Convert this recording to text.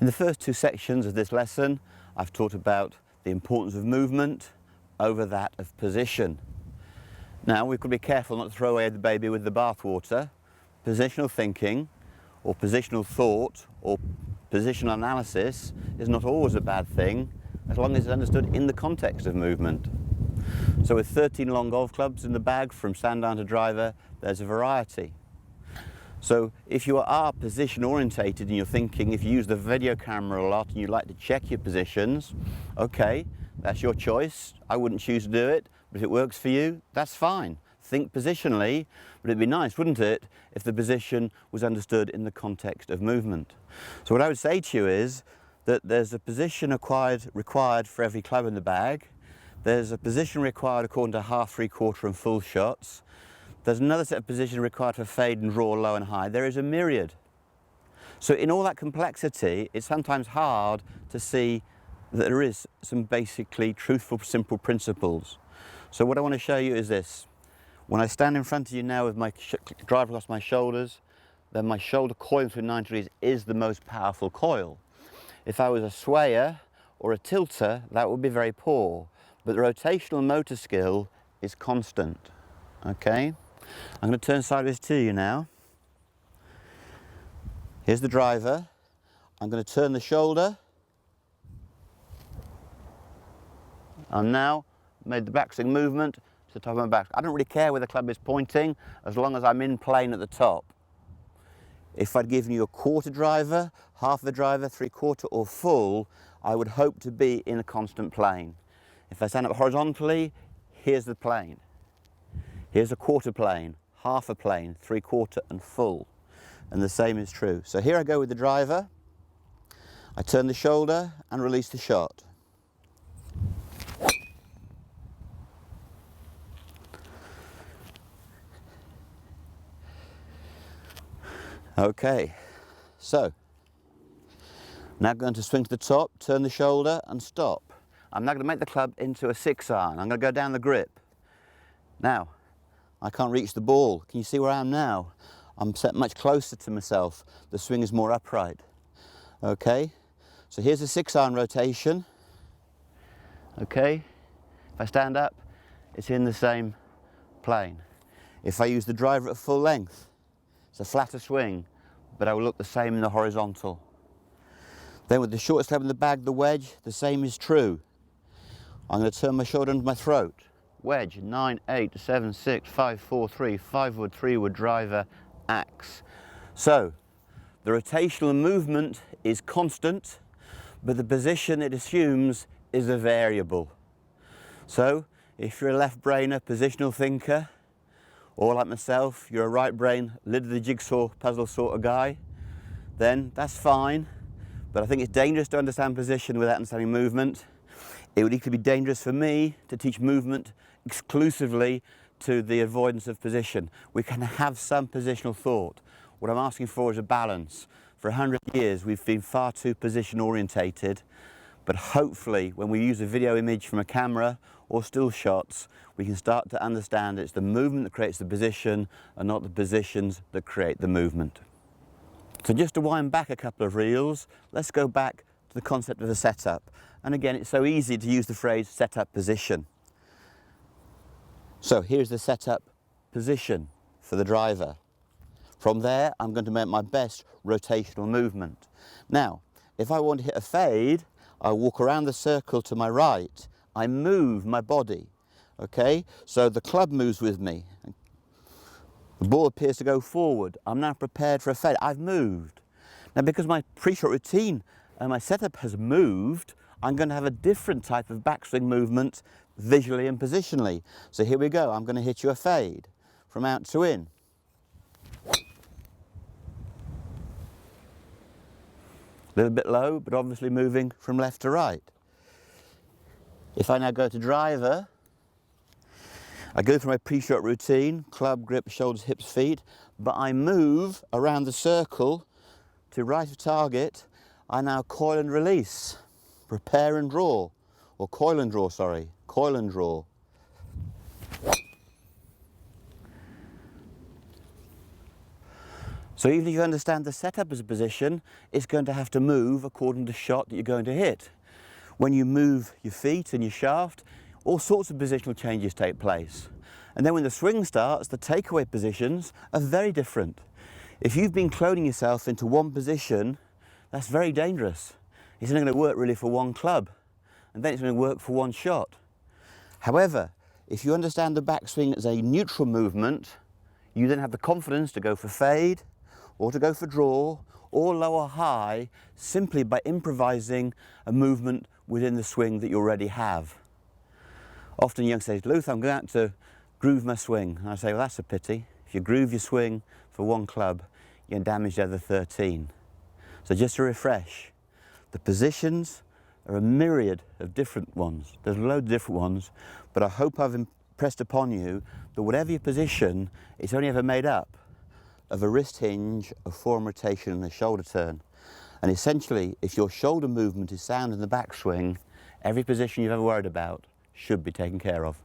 the first two sections of this lesson, I've talked about the importance of movement over that of position. Now, we've got to be careful not to throw away the baby with the bathwater. Positional thinking, or positional thought, or positional analysis is not always a bad thing, as long as it's understood in the context of movement. So with 13 long golf clubs in the bag, from stand down to driver, there's a variety. So if you are position orientated in your thinking, if you use the video camera a lot and you like to check your positions, okay, that's your choice. I wouldn't choose to do it, but if it works for you, that's fine. Think positionally, but it'd be nice, wouldn't it, if the position was understood in the context of movement. So what I would say to you is that there's a position required for every club in the bag. There's a position required according to half, three-quarter and full shots. There's another set of positions required for fade and draw, low and high. There is a myriad. So in all that complexity, it's sometimes hard to see that there is some basically truthful, simple principles. So what I want to show you is this. When I stand in front of you now with my driver across my shoulders, then my shoulder coiling through 90 degrees is the most powerful coil. If I was a swayer or a tilter, that would be very poor. But the rotational motor skill is constant. Okay? I'm going to turn sideways to you now. Here's the driver. I'm going to turn the shoulder. I've now made the backswing movement to the top of my back. I don't really care where the club is pointing, as long as I'm in plane at the top. If I'd given you a quarter driver, half a driver, three-quarter or full, I would hope to be in a constant plane. If I stand up horizontally, here's the plane. Here's a quarter plane, half a plane, three-quarter and full. And the same is true. So here I go with the driver. I turn the shoulder and release the shot. Okay, so now I'm going to swing to the top, turn the shoulder and stop. I'm now going to make the club into a 6-iron. I'm going to go down the grip. Now, I can't reach the ball. Can you see where I am now? I'm set much closer to myself. The swing is more upright. Okay, so here's a 6-iron rotation. Okay, if I stand up, it's in the same plane. If I use the driver at full length, it's a flatter swing, but I will look the same in the horizontal. Then with the shortest club in the bag, the wedge, the same is true. I'm going to turn my shoulder under my throat. Wedge, 9, 8, 7, 6, 5, 4, 3, 5 wood, 3 wood, driver, axe. So, the rotational movement is constant, but the position it assumes is a variable. So, if you're a left brainer, positional thinker, or like myself, you're a right brain, lid of the jigsaw puzzle sort of guy, then that's fine. But I think it's dangerous to understand position without understanding movement. It would equally be dangerous for me to teach movement exclusively to the avoidance of position. We can have some positional thought. What I'm asking for is a balance. For 100 years, we've been far too position orientated, but hopefully when we use a video image from a camera or still shots, we can start to understand it's the movement that creates the position and not the positions that create the movement. So just to wind back a couple of reels, let's go back to the concept of a setup. And again, it's so easy to use the phrase setup position. So here's the setup position for the driver. From there, I'm going to make my best rotational movement. Now, if I want to hit a fade, I walk around the circle to my right. I move my body, okay? So the club moves with me. The ball appears to go forward. I'm now prepared for a fade. I've moved. Now, because my pre-shot routine and my setup has moved, I'm going to have a different type of backswing movement visually and positionally. So here we go. I'm going to hit you a fade from out to in. A little bit low, but obviously moving from left to right. If I now go to driver, I go through my pre-shot routine, club, grip, shoulders, hips, feet, but I move around the circle to right of target. I now coil and release, prepare and draw, or coil and draw, sorry, coil and draw. So even if you understand the setup as a position, it's going to have to move according to the shot that you're going to hit. When you move your feet and your shaft, all sorts of positional changes take place. And then when the swing starts, the takeaway positions are very different. If you've been cloning yourself into one position, that's very dangerous. It's only going to work really for one club, and then it's going to work for one shot. However, if you understand the backswing as a neutral movement, you then have the confidence to go for fade, or to go for draw, or low or high, simply by improvising a movement within the swing that you already have. Often youngsters say, Luther, I'm going out to groove my swing. And I say, well, that's a pity. If you groove your swing for one club, you can damage the other 13. So just to refresh, the positions are a myriad of different ones. There's loads of different ones, but I hope I've impressed upon you that whatever your position, it's only ever made up of a wrist hinge, a forearm rotation and a shoulder turn. And essentially, if your shoulder movement is sound in the backswing, every position you've ever worried about should be taken care of.